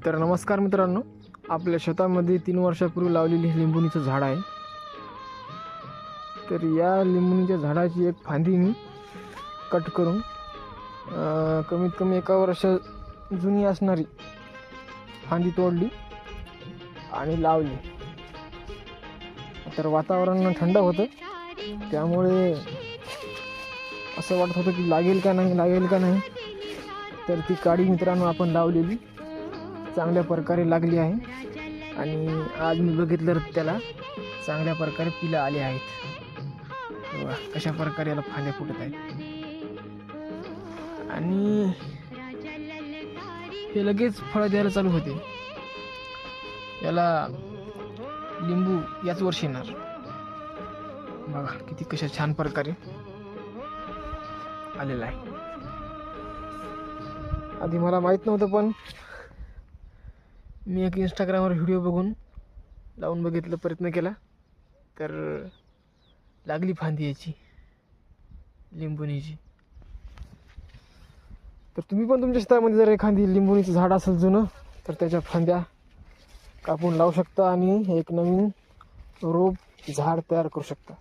तर नमस्कार मित्रांनो, आपल्या शेतामध्ये 3 वर्षापूर्वी लावलेली हे लिंबुणीचं झाड आहे. तर या लिंबुणीच्या झाडाची एक फांदी मी कट करून कमीत कमी 1 वर्ष जुनी असणारी फांदी तोडली आणि लावली. तर वातावरण थंड होतं, त्यामुळे असं वाटत होतं की लागेल का नाही. तर ती काडी मित्रांनो आपण लावलेली चांगल्या प्रकारे लागली आहे आणि आज मी बघितलं तर त्याला चांगल्या प्रकारे पिलं आले आहेत. कशा प्रकारे याला फांद्या फुटत आहेत आणि हे लगेच फळं द्यायला चालू होते. याला लिंबू याच वर्षी येणार. बघा किती कशा छान प्रकारे आलेला आहे. आधी मला माहीत नव्हतं, पण मी एक इंस्टाग्रामवर व्हिडिओ बघून लावून बघितलं, प्रयत्न केला, तर लागली फांदी याची लिंबुणीची. तर तुम्ही पण तुमच्या शेतामध्ये जर एखादी लिंबुणीचं झाड असेल जुनं, तर त्याच्या फांद्या कापून लावू शकता आणि एक नवीन रोप झाड तयार करू शकता.